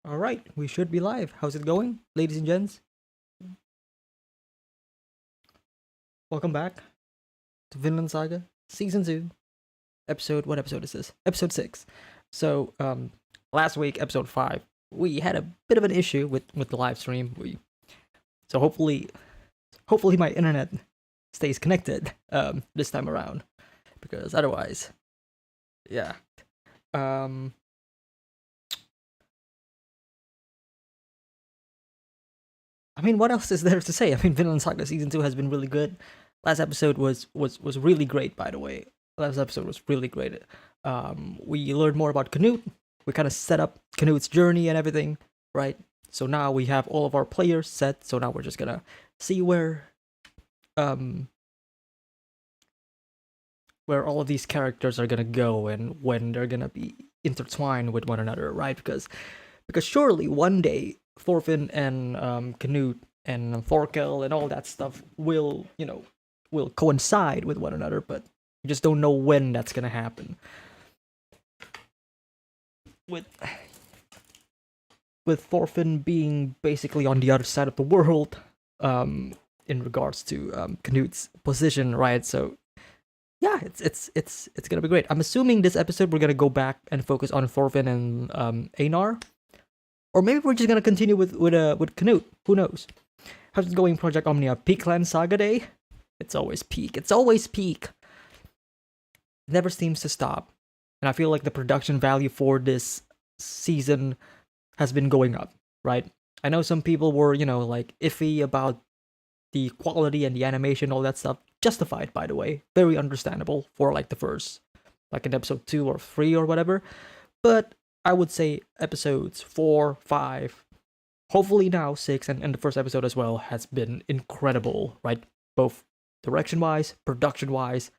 All right, we should be live. How's it going, ladies and gents? Welcome back to Vinland Saga Season 2, episode. What episode is this? Episode 6. So, last week, episode 5, we had a bit of an issue with the live stream. So hopefully my internet stays connected this time around, because otherwise, yeah. Um, I mean, what else is there to say? I mean, Vinland Saga Season 2 has been really good. Last episode was really great, by the way. Last episode was really great. We learned more about Canute. We kind of set up Canute's journey and everything, right? So now we have all of our players set. So now we're just gonna see um, where all of these characters are gonna go and when they're gonna be intertwined with one another, right? Because surely one day Thorfinn and Canute and Thorkel and all that stuff will coincide with one another, but we just don't know when that's gonna happen. With with Thorfinn being basically on the other side of the world, in regards to Canute's position, right? So yeah, it's gonna be great. I'm assuming this episode we're gonna go back and focus on Thorfinn and Einar, or maybe we're just gonna continue with Canute. Who knows? How's it going, Project Omnia? Peakland Saga Day? It's always peak. It's always peak. It never seems to stop. And I feel like the production value for this season has been going up, right? I know some people were, like iffy about the quality and the animation, all that stuff. Justified, by the way. Very understandable for like the first, like in episode 2 or 3 or whatever. But I would say episodes 4, 5, hopefully now 6, and the first episode as well has been incredible, right? Both direction wise, production wise,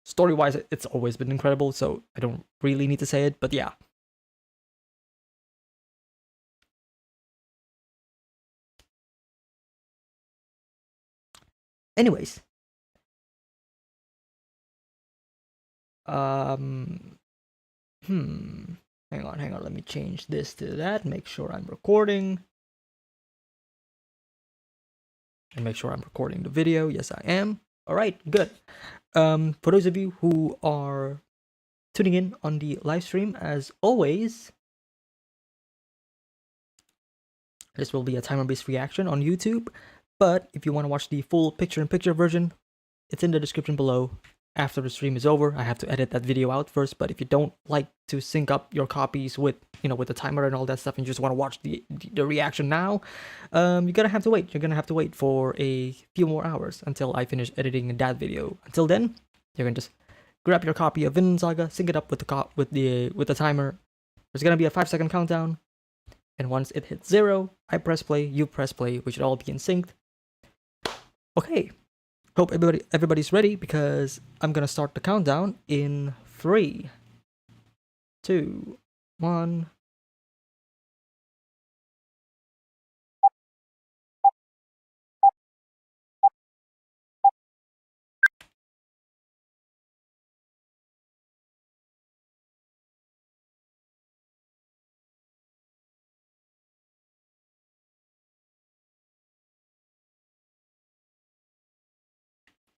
story wise, it's always been incredible, so I don't really need to say it, but yeah. Anyways, um, hang on, let me change this to that, make sure I'm recording. And make sure I'm recording the video. Yes, I am. All right, good. For those of you who are tuning in on the live stream, as always, this will be a timer-based reaction on YouTube. But if you want to watch the full picture-in-picture version, it's in the description below. After the stream is over, I have to edit that video out first. But if you don't like to sync up your copies with, with the timer and all that stuff, and you just want to watch the reaction now, you're gonna have to wait. You're gonna have to wait for a few more hours until I finish editing that video. Until then, you can just grab your copy of Vinland Saga, sync it up with the timer. There's gonna be a 5-second countdown, and once it hits 0, I press play, you press play. We should all be in sync. Okay. Hope everybody's ready, because I'm gonna start the countdown in 3, 2, 1.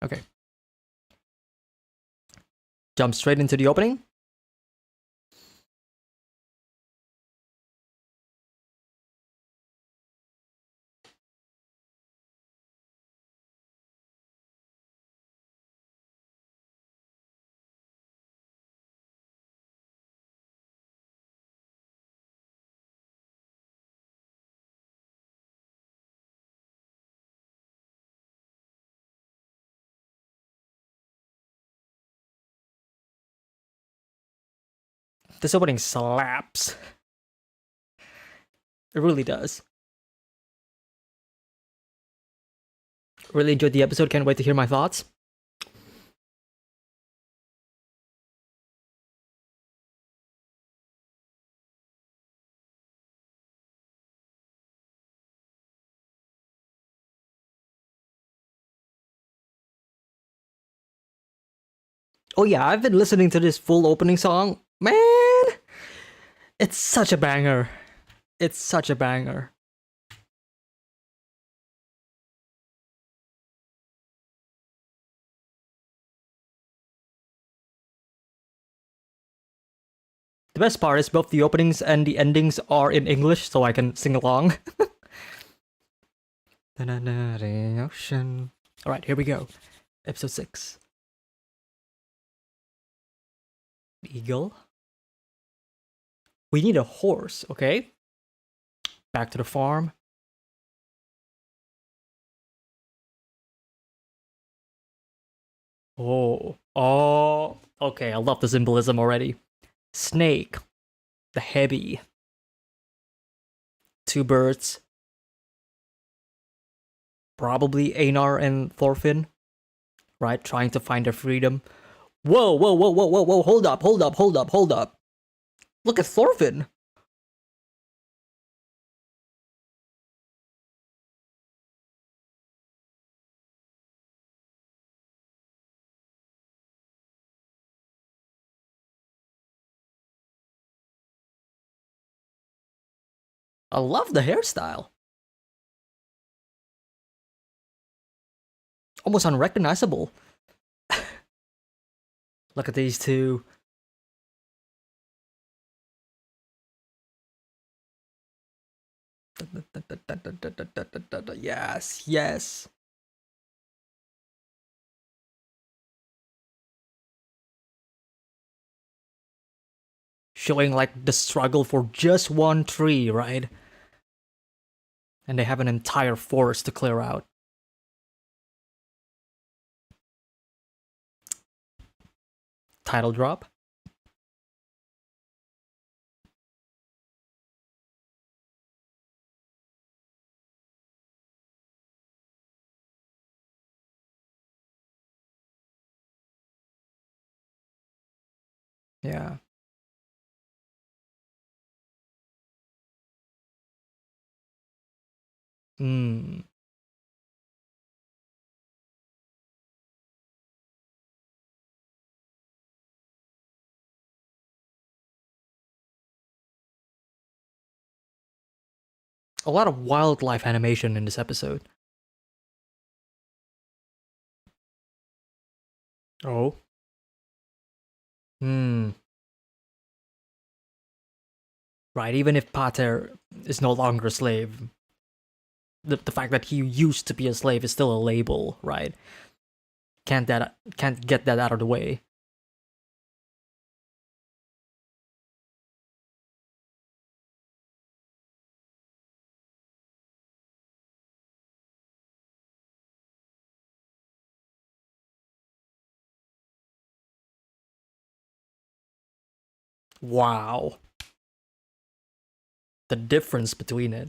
Okay. Jump straight into the opening. This opening slaps. It really does. Really enjoyed the episode. Can't wait to hear my thoughts. Oh yeah, I've been listening to this full opening song. Man, It's such a banger. It's such a banger. The best part is both the openings and the endings are in English, so I can sing along. Ocean. All right, here we go. Episode 6. Eagle. We need a horse, okay? Back to the farm. Oh. Okay, I love the symbolism already. Snake. The heavy. Two birds. Probably Einar and Thorfinn, right? Trying to find their freedom. Whoa, whoa, whoa, whoa, whoa, whoa, hold up, hold up, hold up, hold up. Look at Thorfinn. I love the hairstyle. Almost unrecognizable. Look at these two. Yes, yes. Showing like the struggle for just one tree, right? And they have an entire forest to clear out. Title drop. Yeah. Hmm. A lot of wildlife animation in this episode. Oh. Hmm. Right, even if Pater is no longer a slave, the fact that he used to be a slave is still a label, right? Can't get that out of the way. Wow. The difference between it.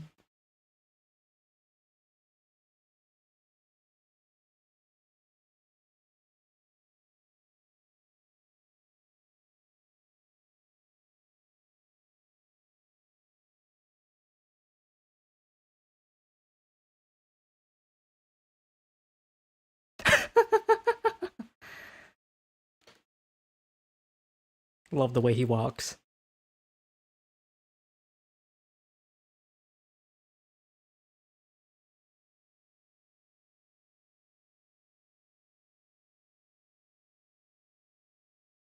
Love the way he walks.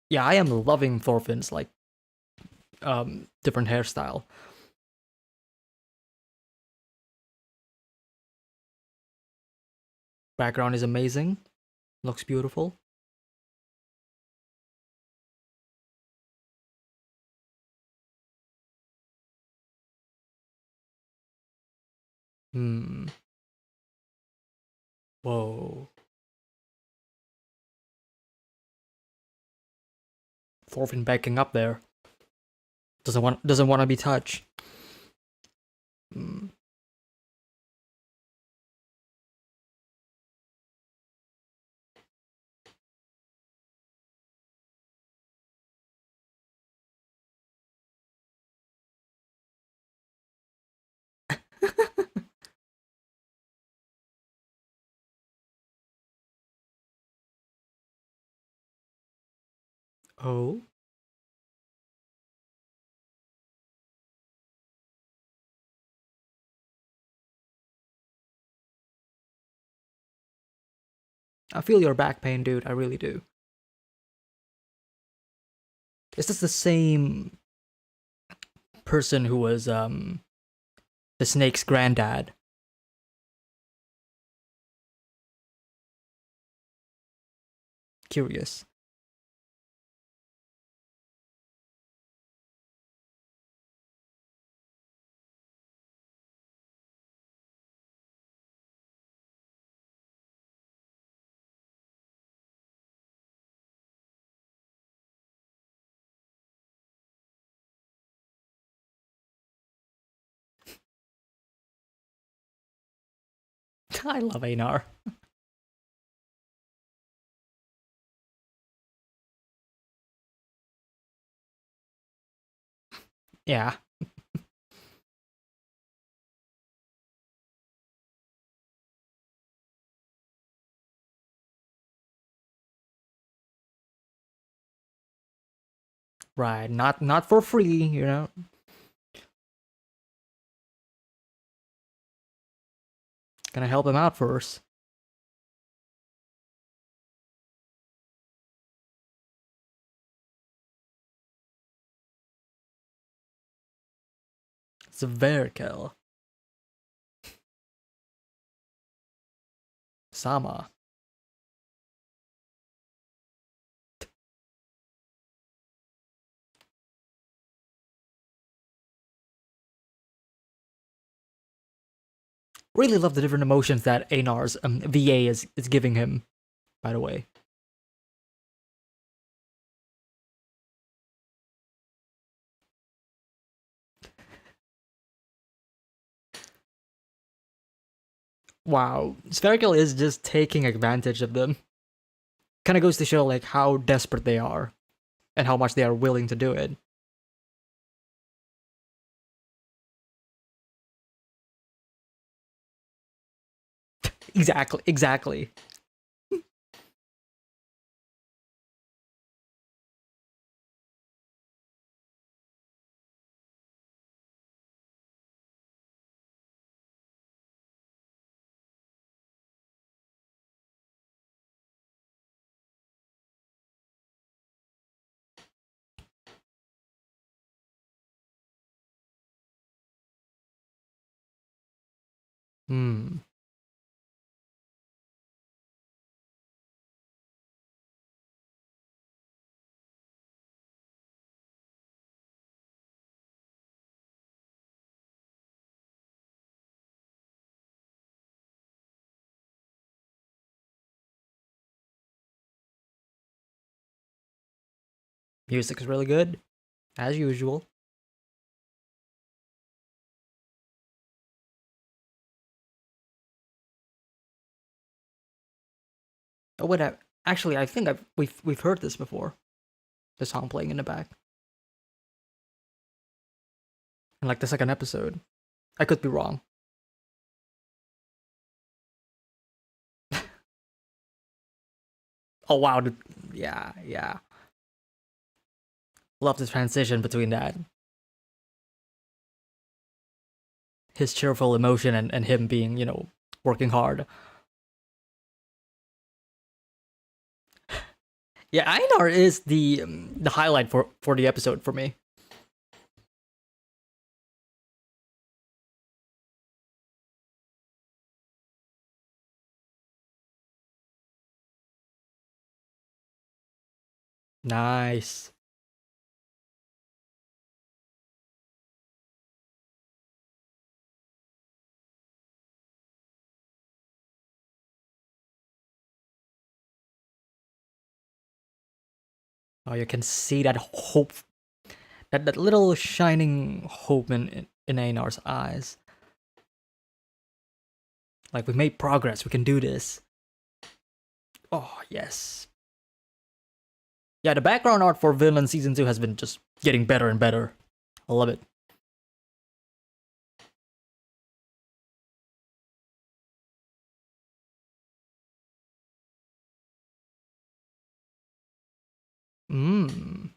Yeah, I am loving Thorfinn's like different hairstyle. Background is amazing. Looks beautiful. Hmm. Whoa. Thorfinn backing up there. Doesn't want to be touched. Hmm. Oh. I feel your back pain, dude. I really do. Is this the same person who was the snake's granddad? Curious. I love Einar. Yeah. Right. Not for free, you know. Gonna help him out first. Sverkel. Sama. Really love the different emotions that Einar's VA is giving him, by the way. Wow. Spherical is just taking advantage of them. Kind of goes to show like how desperate they are and how much they are willing to do it. Exactly, exactly. Hmm. Music is really good, as usual. Oh, wait, actually, I think we've heard this before. The song playing in the back, in like the second episode. I could be wrong. Oh wow, yeah, yeah. Love the transition between that, his cheerful emotion and him being, working hard. Yeah, Einar is the highlight for the episode for me. Nice. Oh, you can see that hope, that little shining hope in Einar's eyes. Like we made progress. We can do this. Oh yes. Yeah, the background art for Vinland season 2 has been just getting better and better. I love it. Mmm.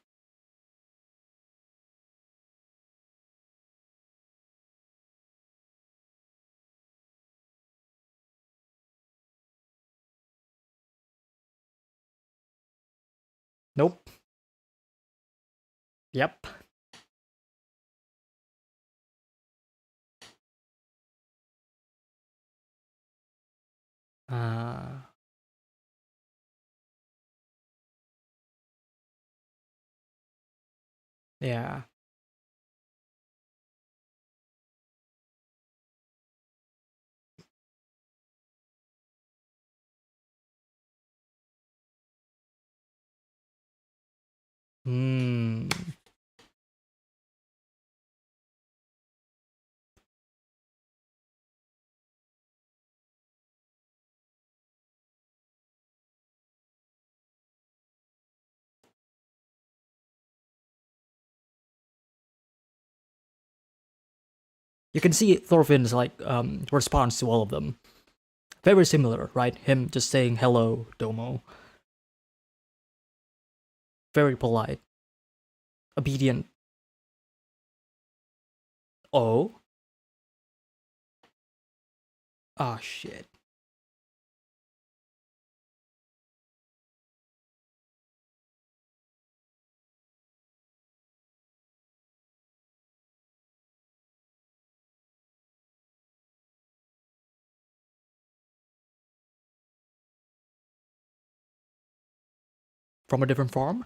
Nope. Yep. Uh, yeah. Hmm. You can see Thorfinn's like response to all of them. Very similar, right? Him just saying hello, Domo. Very polite, obedient. Oh, ah, shit. From a different farm?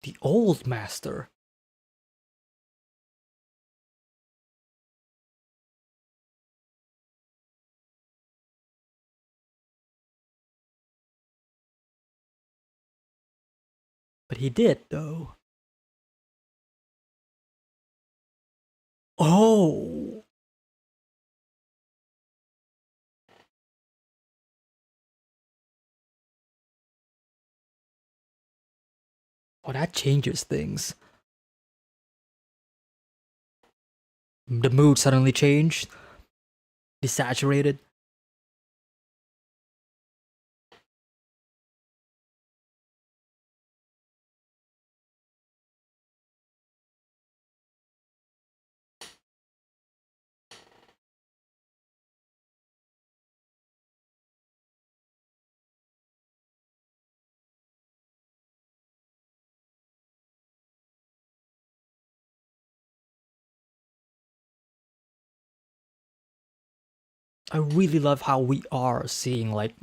The old master. But he did, though. Oh, oh, that changes things. The mood suddenly changed, desaturated. I really love how we are seeing like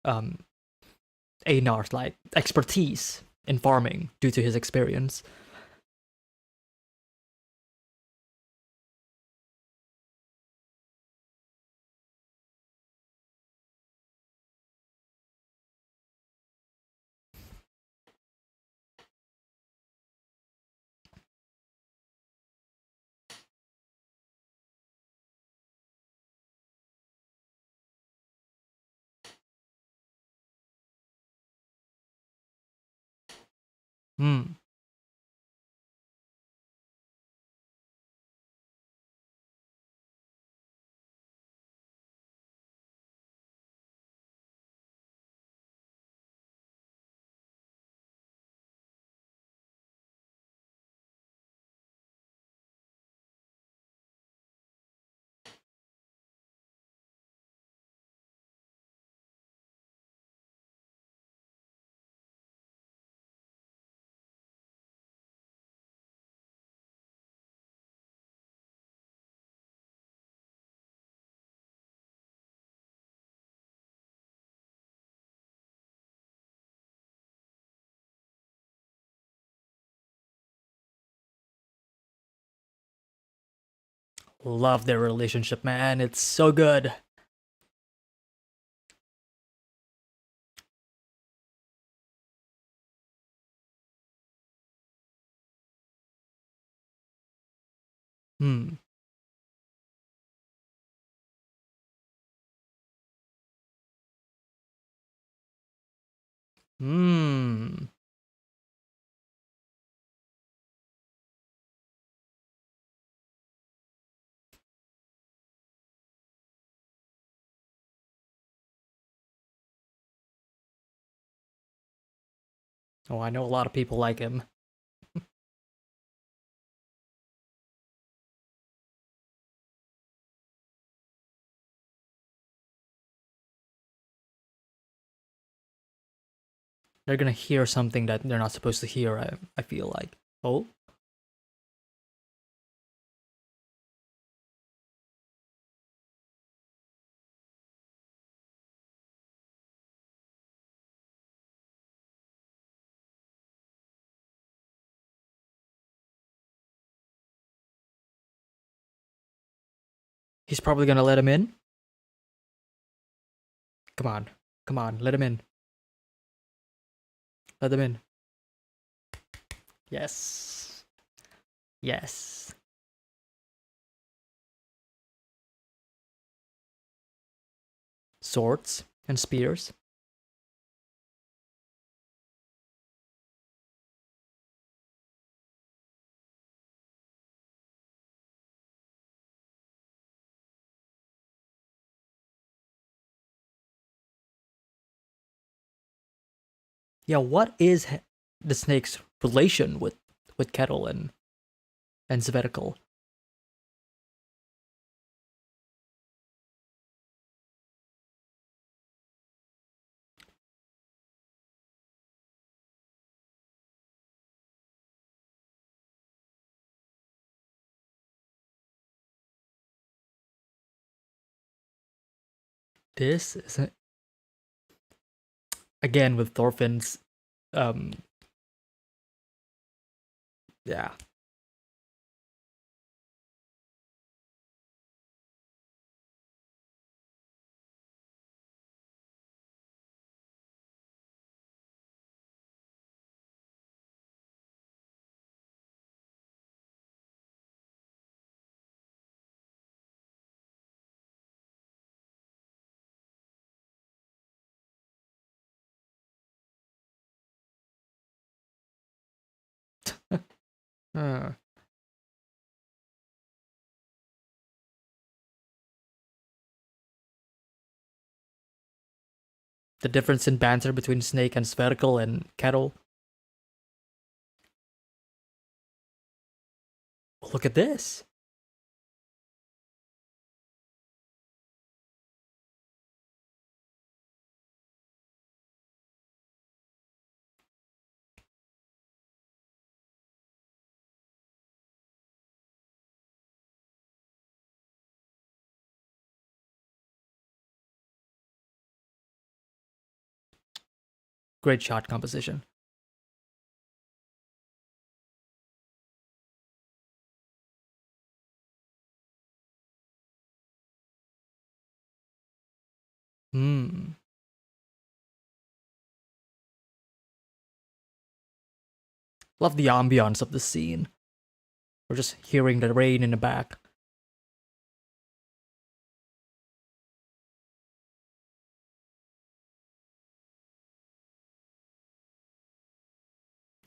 um Einar's like expertise in farming due to his experience. Hmm. Love their relationship, man. It's so good. Hmm. Hmm. Oh, I know a lot of people like him. They're gonna hear something that they're not supposed to hear. I feel like. Oh, he's probably gonna let him in. Come on, come on, let him in. Let him in. Yes, yes. Swords and spears. Yeah, what is the snake's relation with Kettle and Sverkel? This is again with Thorfinn's um yeah. Uh, the difference in banter between Snake and Sverkel and Kettle. Look at this. Great shot composition. Hmm. Love the ambiance of the scene. We're just hearing the rain in the back.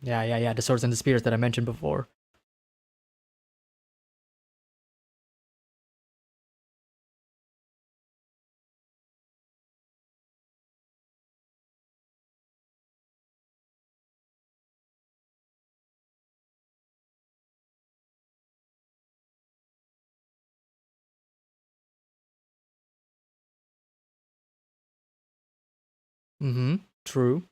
Yeah, yeah, yeah. The swords and the spears that I mentioned before. Mm-hmm. True.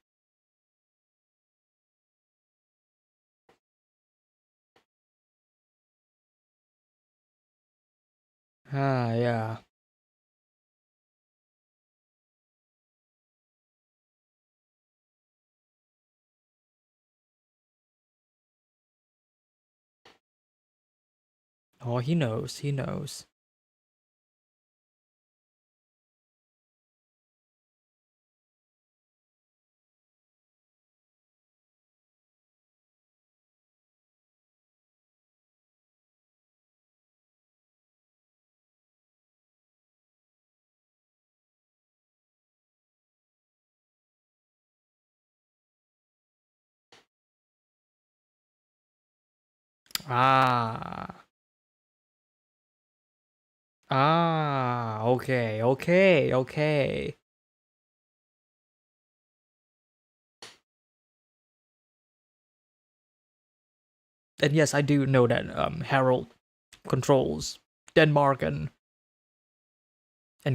Ah, yeah. Oh, he knows. He knows. Ah. Ah. Okay. Okay. Okay. And yes, I do know that Harold controls Denmark and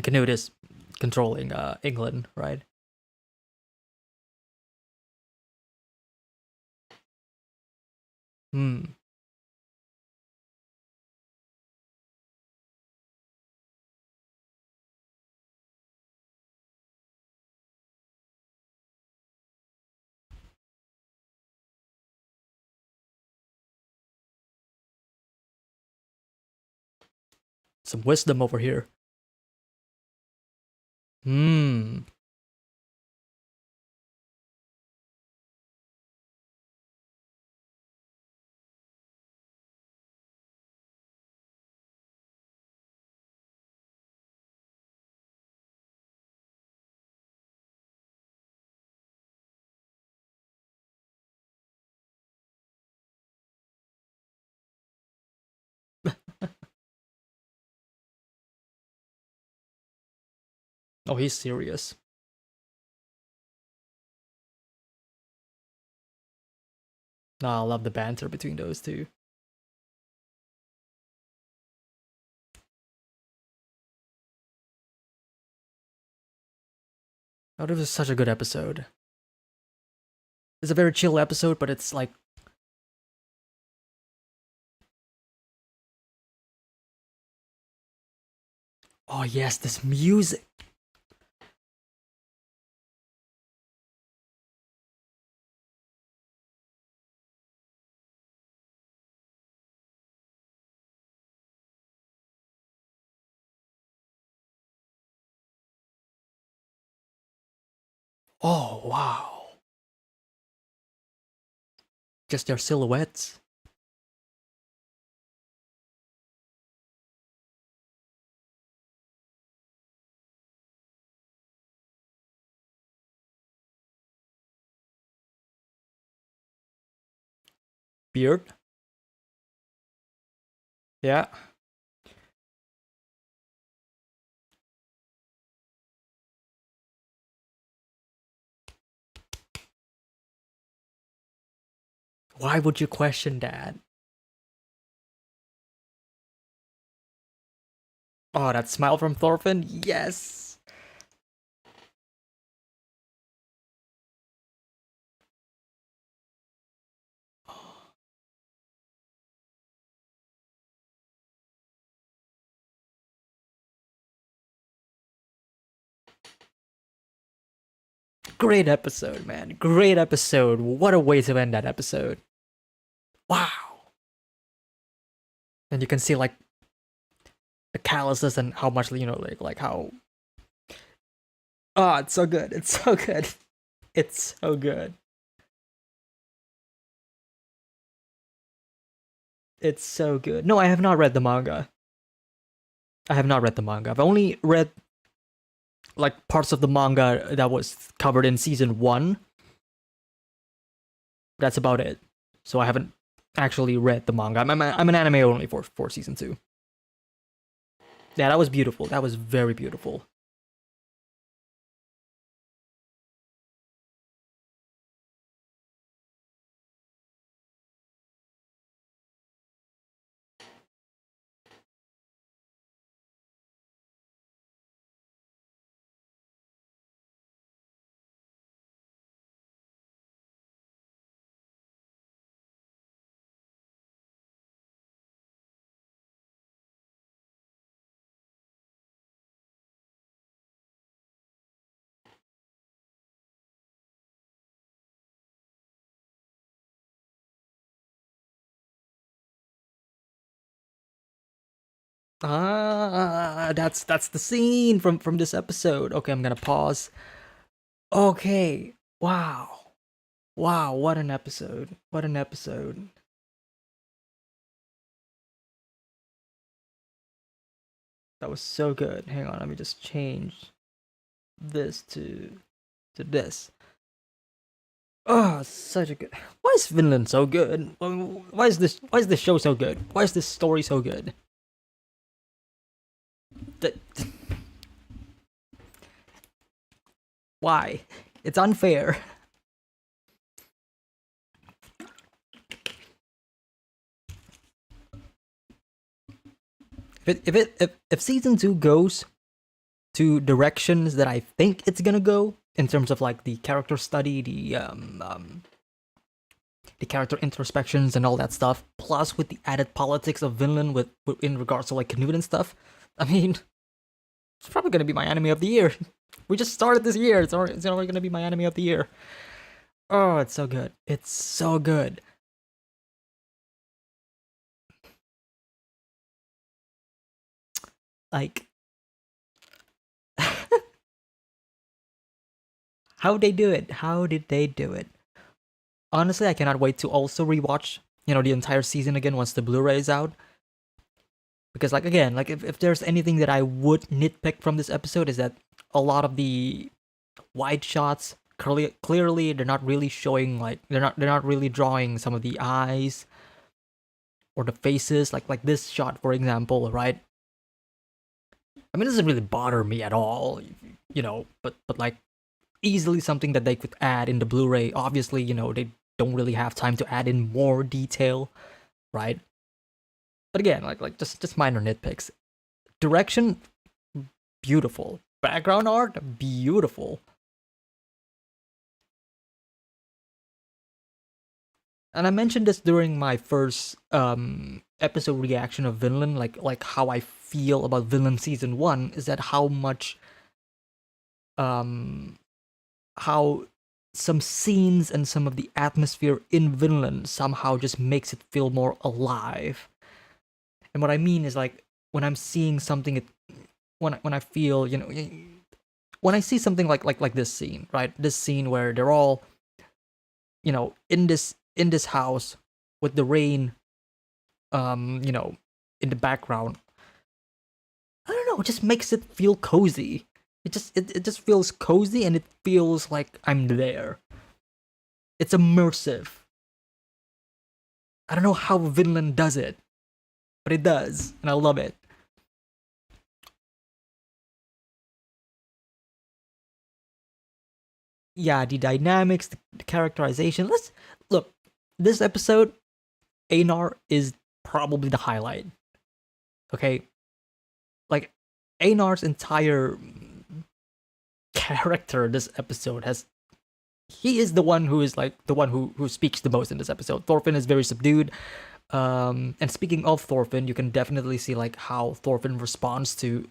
Canute is controlling England, right? Hmm. Some wisdom over here. Hmm. Oh, he's serious. Nah, I love the banter between those two. Oh, this was such a good episode. It's a very chill episode, but it's like, oh yes, this music. Oh wow, just their silhouettes. Beard. Yeah. Why would you question that? Oh, that smile from Thorfinn. Yes. Great episode, man. Great episode. What a way to end that episode. Wow. And you can see like the calluses and how much like how. Oh, it's so good. It's so good. It's so good. It's so good. No, I have not read the manga. I have not read the manga. I've only read like parts of the manga that was covered in season 1. That's about it. So I haven't actually read the manga. I'm an anime only for season 2. Yeah, that was beautiful. That was very beautiful. That's the scene from this episode. Okay, I'm gonna pause. Okay. Wow. Wow, what an episode. What an episode. That was so good. Hang on, let me just change this to this. Oh, such a good. Why is Finland so good? Why is this show so good? Why is this story so good? That why? It's unfair. If season 2 goes to directions that I think it's gonna go in terms of like the character study, the character introspections and all that stuff, plus with the added politics of Vinland with in regards to like Canute and stuff. I mean, it's probably gonna be my anime of the year. We just started this year. It's already gonna be my anime of the year. Oh, it's so good. It's so good. Like, how they do it? How did they do it? Honestly, I cannot wait to also rewatch, the entire season again once the Blu-ray is out. Because like again, like if there's anything that I would nitpick from this episode is that a lot of the wide shots clearly they're not really showing like they're not really drawing some of the eyes or the faces like this shot for example, right? I mean, it doesn't really bother me at all, but like easily something that they could add in the Blu-ray. Obviously, they don't really have time to add in more detail, right? But again, like just minor nitpicks. Direction, beautiful. Background art, beautiful. And I mentioned this during my first episode reaction of Vinland, like how I feel about Vinland season 1 is that how some scenes and some of the atmosphere in Vinland somehow just makes it feel more alive. And what I mean is like when I'm seeing something, when I feel, when I see something like this scene, right? This scene where they're all, in this house with the rain, in the background. I don't know, it just makes it feel cozy. It just feels cozy and it feels like I'm there. It's immersive. I don't know how Vinland does it, but it does, and I love it. Yeah, the dynamics, the characterization. Let's look. This episode, Einar is probably the highlight. Okay, like Einar's entire character this episode has he is the one who is like the one who speaks the most in this episode. Thorfinn is very subdued. And speaking of Thorfinn, you can definitely see like how Thorfinn responds to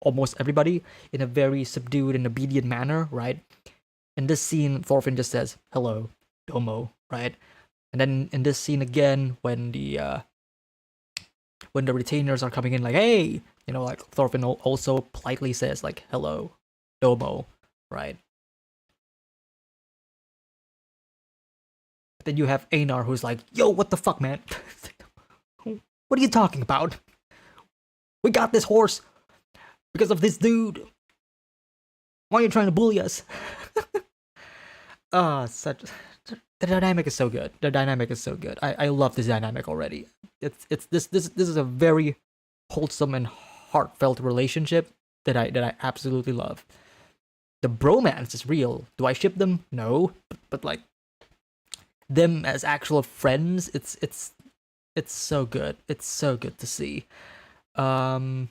almost everybody in a very subdued and obedient manner, right? In this scene, Thorfinn just says hello, Domo, right? And then in this scene again, when the retainers are coming in, like hey, like Thorfinn also politely says like hello, Domo, right? Then you have Einar who's like, yo, what the fuck, man? What are you talking about? We got this horse because of this dude. Why are you trying to bully us? Such the dynamic is so good. The dynamic is so good. I love this dynamic already. It's this is a very wholesome and heartfelt relationship that I absolutely love. The bromance is real. Do I ship them? No, but like them as actual friends, it's so good. It's so good to see. Um,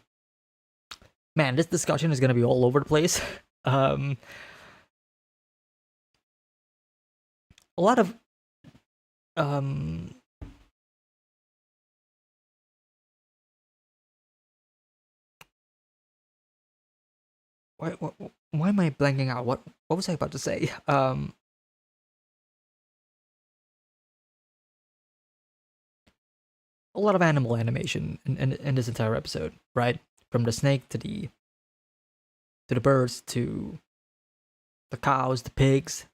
Man, this discussion is gonna be all over the place. Um, a lot of um, why am I blanking out? What was I about to say? A lot of animal animation in this entire episode, right? From the snake to the birds to the cows, the pigs.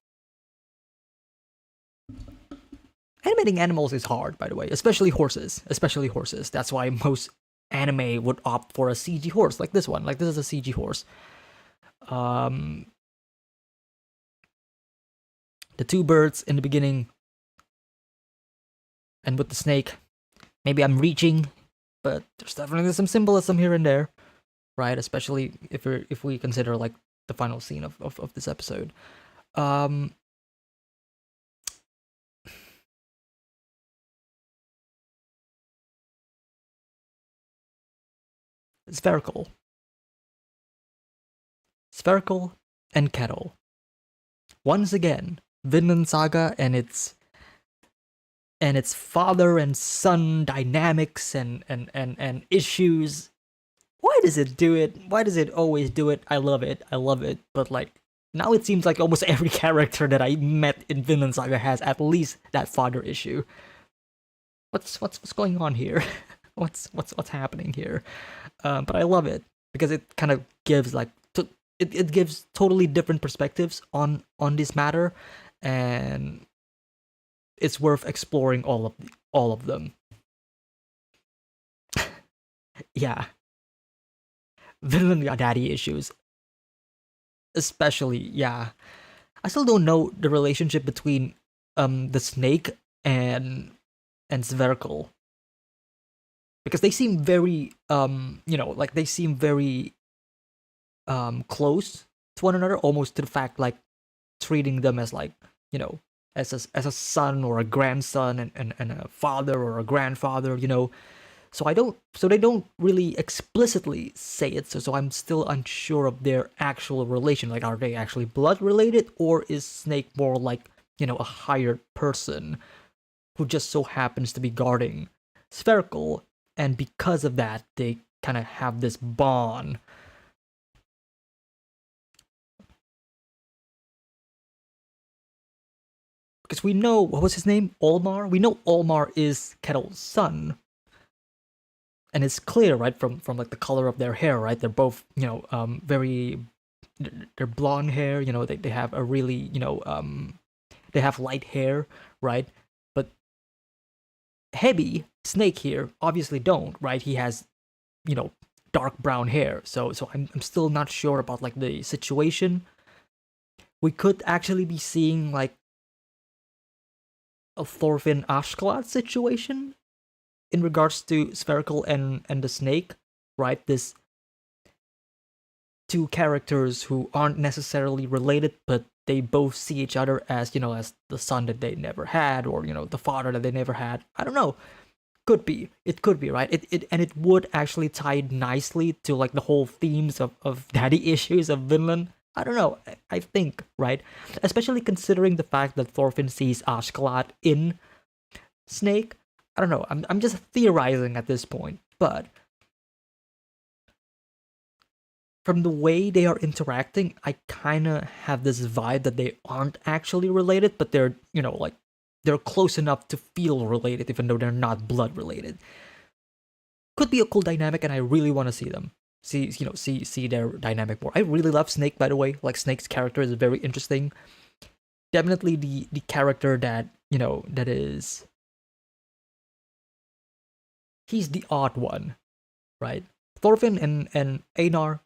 Animating animals is hard, by the way, especially horses. Especially horses. That's why most anime would opt for a CG horse, like this one. Like this is a CG horse. Um, the two birds in the beginning, and with the snake. Maybe I'm reaching, but there's definitely some symbolism here and there, right? Especially if we consider like the final scene of this episode. Um, spherical, spherical, and kettle. Once again, Vinland Saga and its and its father and son dynamics and issues. Why does it do it? Why does it always do it? I love it. I love it. But like now it seems like almost every character that I met in Vinland Saga has at least that father issue. What's going on here? what's happening here? But I love it because it kind of gives like it gives totally different perspectives on this matter, and it's worth exploring all of them. Yeah, Vinland got daddy issues, especially. Yeah, I still don't know the relationship between the snake and Sverkel, because they seem very like they seem very close to one another, almost to the fact like treating them as like as a son or a grandson, and a father or a grandfather, so they don't really explicitly say it, so I'm still unsure of their actual relation. Like, are they actually blood related, or is Snake more like a hired person who just so happens to be guarding Spherical, and because of that they kind of have this bond. Because we know, what was his name, Olmar, we know Olmar is Kettle's son, and it's clear, right, from like the color of their hair, right? They're both very, they're blonde hair, they have a really they have light hair, right? But Heavy Snake here obviously don't, right? He has dark brown hair, so I'm still not sure about like the situation. We could actually be seeing like a Thorfinn Ashklad situation in regards to Spherical and the Snake, right? This two characters who aren't necessarily related, but they both see each other as as the son that they never had, or the father that they never had. I don't know. Could be. It could be, right? It would actually tie nicely to like the whole themes of daddy issues of Vinland. I don't know. I think, right? Especially considering the fact that Thorfinn sees Ashklad in Snake. I don't know. I'm just theorizing at this point, but from the way they are interacting, I kind of have this vibe that they aren't actually related, but they're like they're close enough to feel related, even though they're not blood related. Could be a cool dynamic, and I really want to see them see their dynamic more. I really love Snake, by the way. Like, Snake's character is very interesting. Definitely the character that that is, he's the odd one, right? Thorfinn and Einar,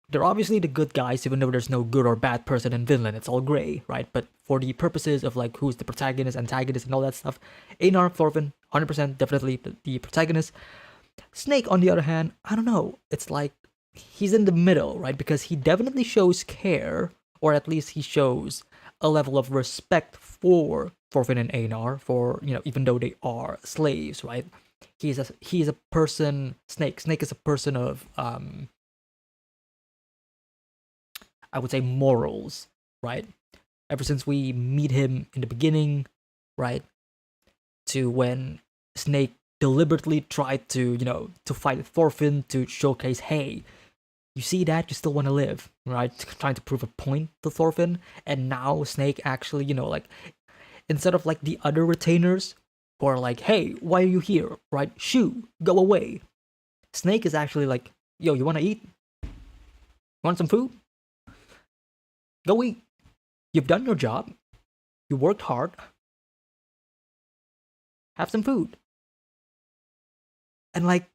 they're obviously the good guys, even though there's no good or bad person in Vinland. It's all gray, right? But for the purposes of like who's the protagonist, antagonist, and all that stuff, Einar, Thorfinn, 100% definitely the protagonist. Snake, on the other hand, I don't know. It's like he's in the middle, right? Because he definitely shows care, or at least he shows a level of respect for Thorfinn and Einar, for even though they are slaves, right? He's a person. Snake is a person of I would say morals, right? Ever since we meet him in the beginning, right, to when Snake deliberately tried to to fight Thorfinn to showcase, hey, you see that, you still want to live, right? Trying to prove a point to Thorfinn. And now Snake actually like, instead of like the other retainers who are like, hey, why are you here, right? Shoo, go away. Snake is actually like, yo, you want to eat? You want some food? Go eat. You've done your job. You worked hard. Have some food. And like,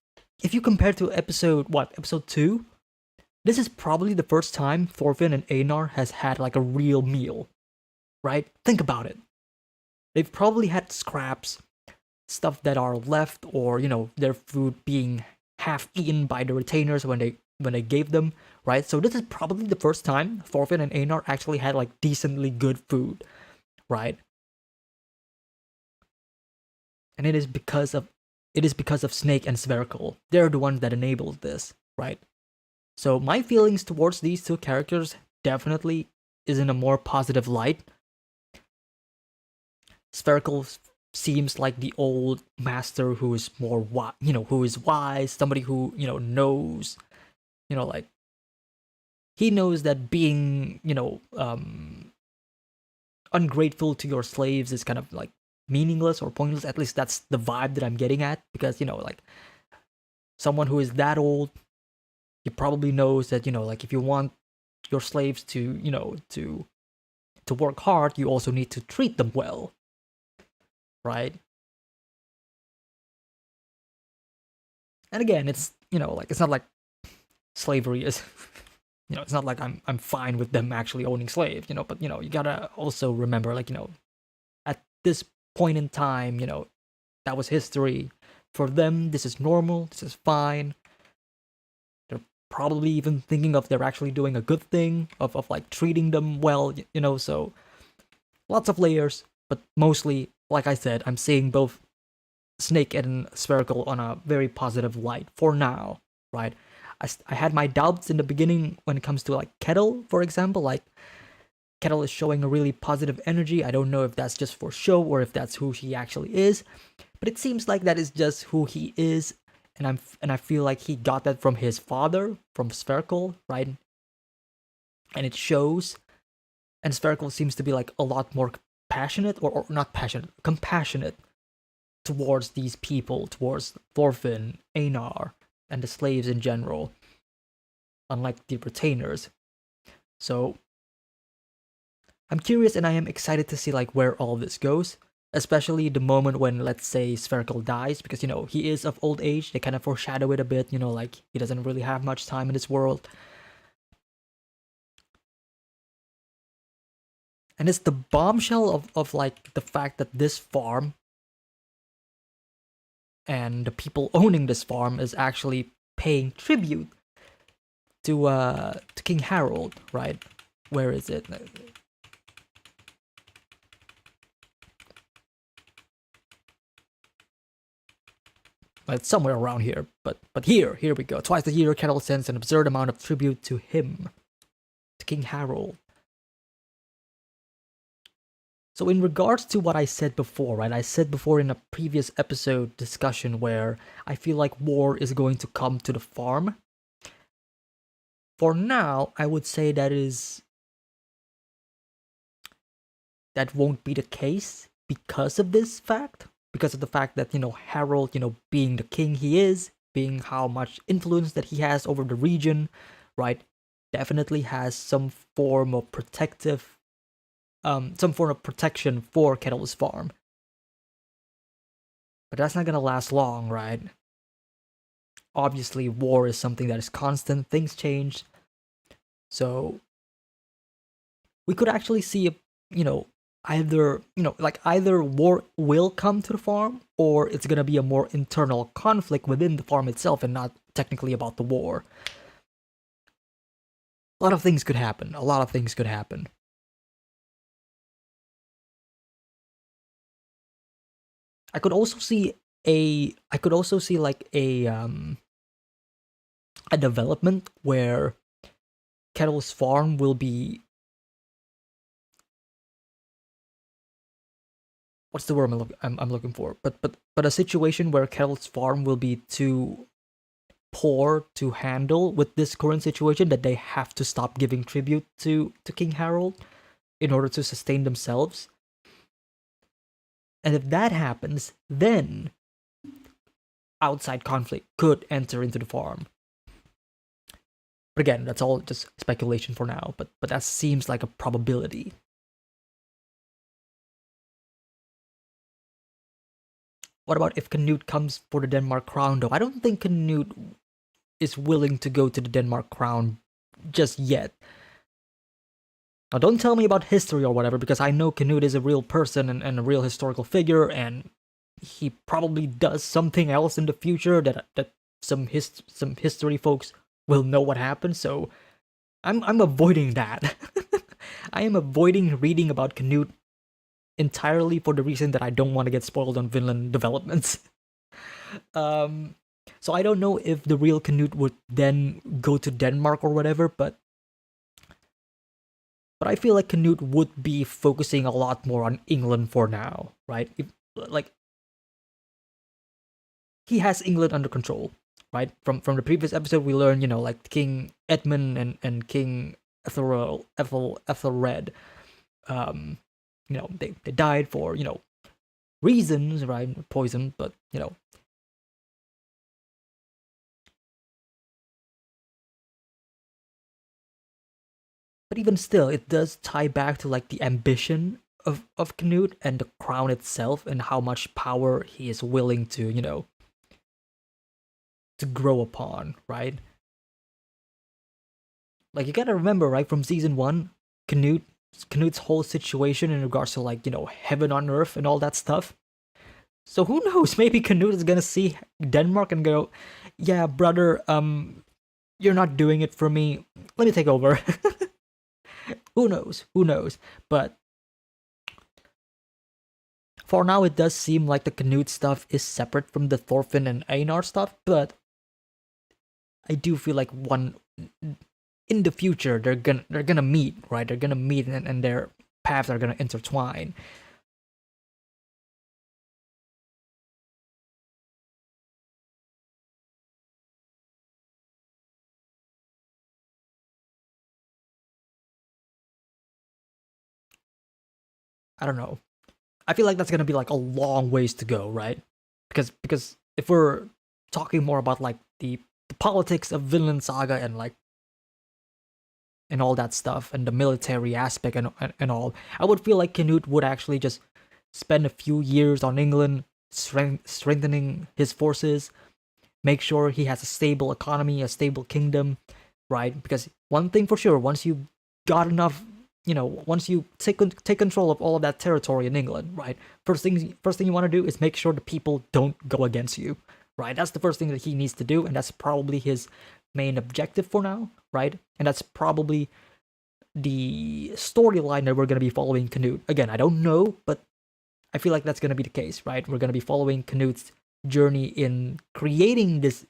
if you compare to episode 2, this is probably the first time Thorfinn and Einar has had like a real meal, right? Think about it. They've probably had scraps, stuff that are left, or their food being half eaten by the retainers when they gave them, right? So this is probably the first time Thorfinn and Einar actually had like decently good food, right? And it is because of Snake and Spherical. They're the ones that enabled this, right? So my feelings towards these two characters definitely is in a more positive light. Spherical seems like the old master who is more who is wise, somebody who knows, like he knows that being ungrateful to your slaves is kind of like meaningless or pointless. At least that's the vibe that I'm getting at, because like someone who is that old, he probably knows that like if you want your slaves to to work hard, you also need to treat them well, right? And again, it's like it's not like slavery is it's not like I'm fine with them actually owning slaves, but you gotta also remember, like at this point in time, that was history. For them, this is normal, this is fine. They're probably even thinking of they're actually doing a good thing, of like treating them well, so lots of layers, but mostly, like I said, I'm seeing both Snake and Spherical on a very positive light for now, right? I had my doubts in the beginning when it comes to like Kettle, for example. Like Kettle is showing a really positive energy. I don't know if that's just for show or if that's who he actually is, but it seems like that is just who he is, and I feel like he got that from his father, from Spherical, right? And it shows. And Spherical seems to be like a lot more passionate, or not passionate, compassionate towards these people, towards Thorfinn, Einar, and the slaves in general, unlike the retainers. So I'm curious, and I am excited to see like where all this goes, especially the moment when, let's say, Spherical dies, because he is of old age. They kind of foreshadow it a bit, like he doesn't really have much time in this world. And it's the bombshell of like the fact that this farm and the people owning this farm is actually paying tribute to King Harold, right? Where is it? It's somewhere around here, but here we go. Twice a year, Kettle sends an absurd amount of tribute to him, to King Harold. So in regards to what I said before, right? I said before in a previous episode discussion where I feel like war is going to come to the farm. For now, I would say that won't be the case because of this fact. Because of the fact that, Harold, being the king he is, being how much influence that he has over the region, right? Definitely has some form of protection for Kettle's farm. But that's not gonna last long, right? Obviously, war is something that is constant, things change. So we could actually see either war will come to the farm, or it's gonna be a more internal conflict within the farm itself and not technically about the war. A lot of things could happen. I could also see like a development where Kettle's farm will be, what's the word I'm looking for? But a situation where Kettle's farm will be too poor to handle with this current situation, that they have to stop giving tribute to King Harold in order to sustain themselves. And if that happens, then outside conflict could enter into the farm. But again, that's all just speculation for now, but that seems like a probability. What about if Canute comes for the Denmark crown, though? I don't think Canute is willing to go to the Denmark crown just yet. Now, don't tell me about history or whatever, because I know Canute is a real person and a real historical figure, and he probably does something else in the future that some history folks will know what happened. So I'm avoiding that. I am avoiding reading about Canute entirely for the reason that I don't want to get spoiled on Vinland developments. So I don't know if the real Canute would then go to Denmark or whatever, but I feel like Canute would be focusing a lot more on England for now, right? like he has England under control, right? From the previous episode, we learned, like King Edmund and King Ethelred, um, they died for reasons, right? Poison, but but even still, it does tie back to like the ambition of Canute and the crown itself and how much power he is willing to to grow upon, right? Like you gotta remember, right, from season one, Canute's whole situation in regards to like heaven on earth and all that stuff. So who knows? Maybe Canute is gonna see Denmark and go, "Yeah, brother, you're not doing it for me. Let me take over." Who knows? Who knows? But for now, it does seem like the Canute stuff is separate from the Thorfinn and Einar stuff. But I do feel like one in the future they're gonna meet, right? They're gonna meet and their paths are gonna intertwine. I don't know. I feel like that's gonna be like a long ways to go, right? Because if we're talking more about like the politics of Vinland Saga and like and all that stuff and the military aspect and all, I would feel like Canute would actually just spend a few years on England, strengthening his forces, make sure he has a stable economy, a stable kingdom, right? Because one thing for sure, once you got enough, once you take control of all of that territory in England, right? First thing you want to do is make sure the people don't go against you, right? That's the first thing that he needs to do, and that's probably his main objective for now, right? And that's probably the storyline that we're going to be following Canute. Again, I don't know, but I feel like that's going to be the case, right? We're going to be following Canute's journey in creating this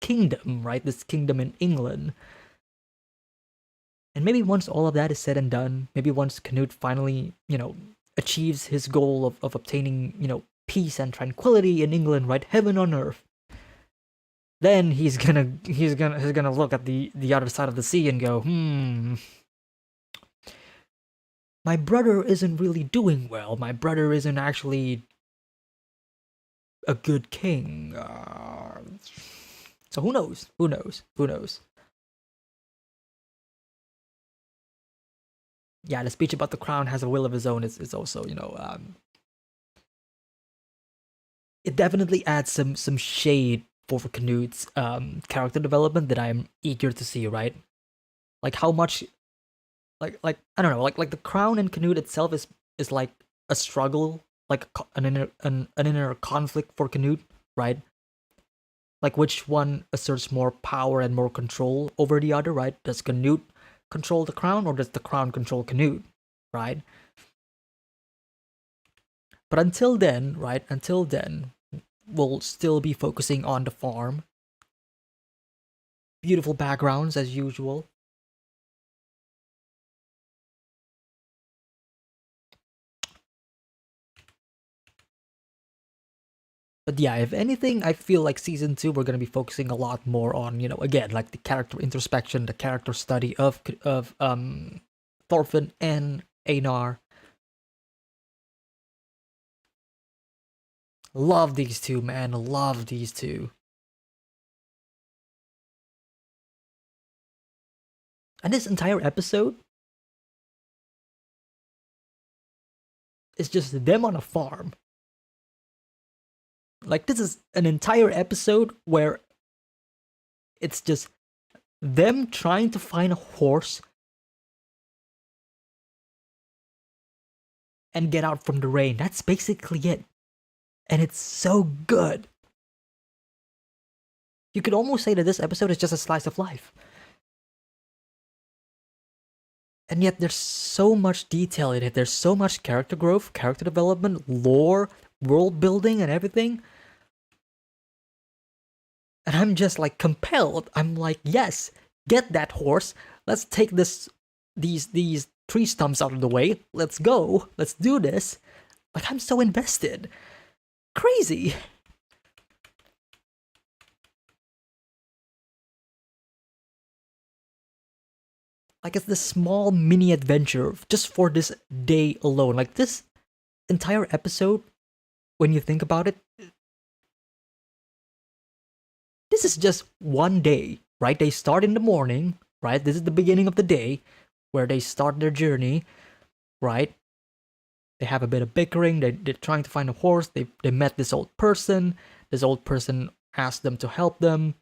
kingdom, right? This kingdom in England. And maybe once all of that is said and done, maybe once Canute finally, achieves his goal of obtaining, peace and tranquility in England, right? Heaven on earth. Then he's gonna look at the other side of the sea and go, my brother isn't really doing well. My brother isn't actually a good king. So who knows? Who knows? Who knows? Yeah, the speech about the crown has a will of his own is also, it definitely adds some shade for Canute's character development that I'm eager to see, right? Like how much like I don't know, like the crown and Canute itself is like a struggle, like an inner conflict for Canute, right? Like which one asserts more power and more control over the other, right? Does Canute control the crown or does the crown control Canute, right? But until then, right? Until then, we'll still be focusing on the farm. Beautiful backgrounds as usual. But yeah, if anything, I feel like season 2 we're gonna be focusing a lot more on, again, like the character introspection, the character study of Thorfinn and Einar. Love these two, man. Love these two. And this entire episode is just them on a farm. Like, this is an entire episode where it's just them trying to find a horse and get out from the rain. That's basically it. And it's so good. You could almost say that this episode is just a slice of life. And yet there's so much detail in it. There's so much character growth, character development, lore, world building, and everything. And I'm just like compelled. I'm like, yes, get that horse. Let's take these tree stumps out of the way. Let's go. Let's do this. Like, I'm so invested. Crazy. Like, it's this small mini adventure just for this day alone. Like, this entire episode, when you think about it, this is just one day, right? They start in the morning, right? This is the beginning of the day where they start their journey, right? They have a bit of bickering. They're trying to find a horse. They met this old person. This old person asked them to help him,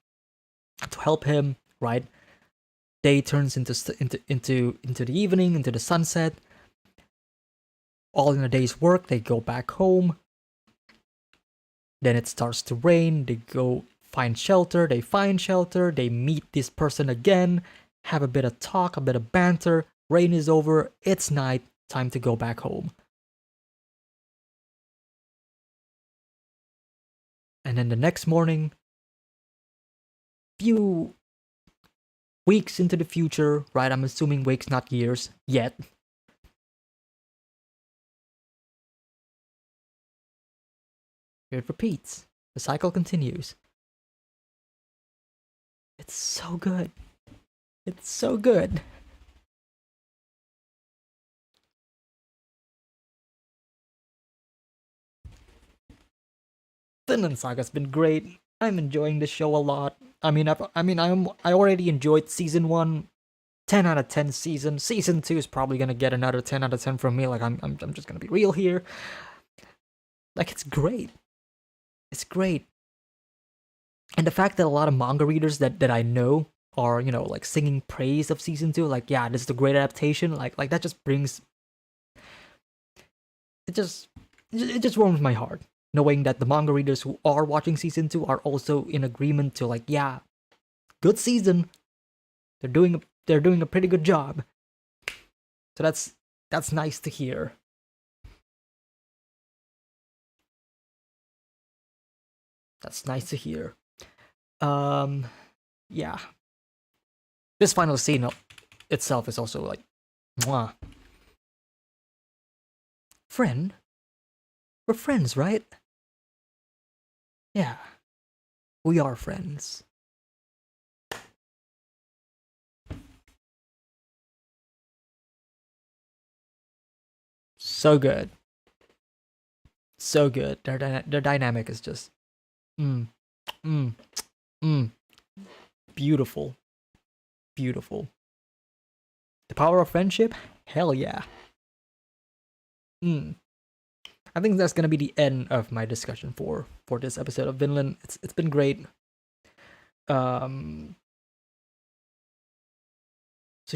right? Day turns into the evening, into the sunset. All in a day's work. They go back home. Then it starts to rain. They go find shelter. They find shelter. They meet this person again. Have a bit of talk, a bit of banter. Rain is over. It's night. Time to go back home. And then the next morning, few weeks into the future, right? I'm assuming weeks, not years yet. It repeats. The cycle continues. It's so good. It's so good. Vinland Saga's been great. I'm enjoying the show a lot. I already enjoyed season 1. 10 out of 10 season. Season 2 is probably gonna get another 10 out of 10 from me. Like, I'm just gonna be real here. Like, it's great. It's great. And the fact that a lot of manga readers that I know are, like, singing praise of season 2, like, yeah, this is a great adaptation, like that just brings it just warms my heart, knowing that the manga readers who are watching season 2 are also in agreement to, like, yeah, good season. They're doing a pretty good job. So that's nice to hear. That's nice to hear. Yeah. This final scene itself is also like, mwah. Friend? We're friends, right? Yeah. We are friends. So good. So good. Their dynamic is just mm, mm, mm. Beautiful. Beautiful. The power of friendship? Hell yeah. I think that's gonna be the end of my discussion for this episode of Vinland. It's been great. So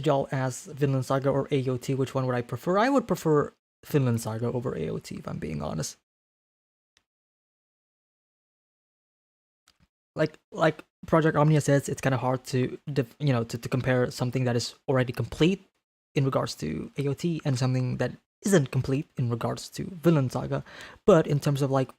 y'all ask Vinland Saga or AOT, which one would I prefer? I would prefer Vinland Saga over AOT, if I'm being honest. Like Project Omnia says, it's kind of hard to to compare something that is already complete in regards to AOT and something that isn't complete in regards to Vinland Saga. But in terms of, like,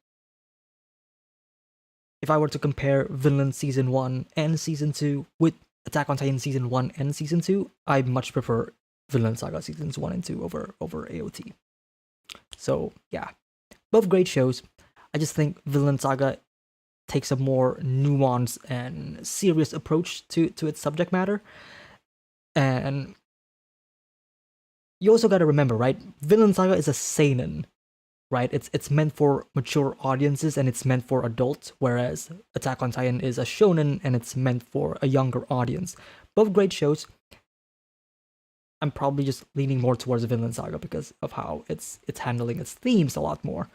if I were to compare Vinland Season 1 and Season 2 with Attack on Titan Season 1 and Season 2, I much prefer Vinland Saga Seasons 1 and 2 over AOT. So, yeah. Both great shows. I just think Vinland Saga takes a more nuanced and serious approach to its subject matter. And you also gotta remember, right? Vinland Saga is a seinen, right? It's meant for mature audiences and it's meant for adults, whereas Attack on Titan is a shonen and it's meant for a younger audience. Both great shows. I'm probably just leaning more towards Vinland Saga because of how it's handling its themes a lot more.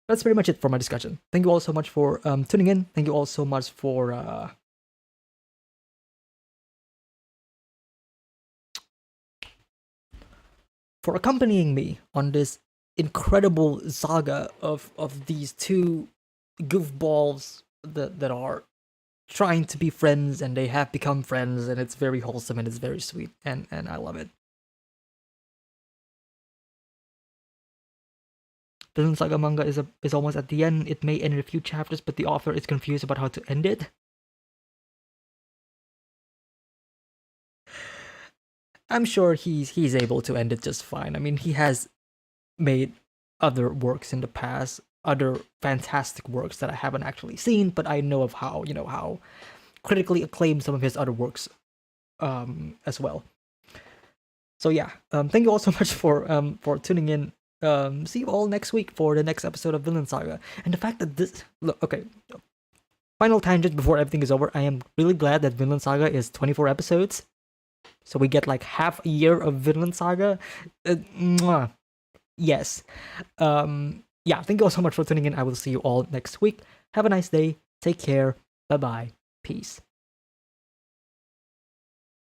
That's pretty much it for my discussion. Thank you all so much for tuning in. Thank you all so much for accompanying me on this incredible saga of these two goofballs that are trying to be friends, and they have become friends, and it's very wholesome and it's very sweet, and I love it. Vinland Saga manga is almost at the end. It may end in a few chapters, but the author is confused about how to end it. I'm sure he's able to end it just fine. I mean, he has made other works in the past, other fantastic works that I haven't actually seen, but I know of how critically acclaimed some of his other works as well. So yeah, thank you all so much for tuning in. See you all next week for the next episode of Vinland Saga. And the fact that this look okay, final tangent before everything is over. I am really glad that Vinland Saga is 24 episodes, so we get like half a year of Vinland Saga. Yes. Yeah. Thank you all so much for tuning in. I will see you all next week. Have a nice day. Take care. Bye bye. Peace.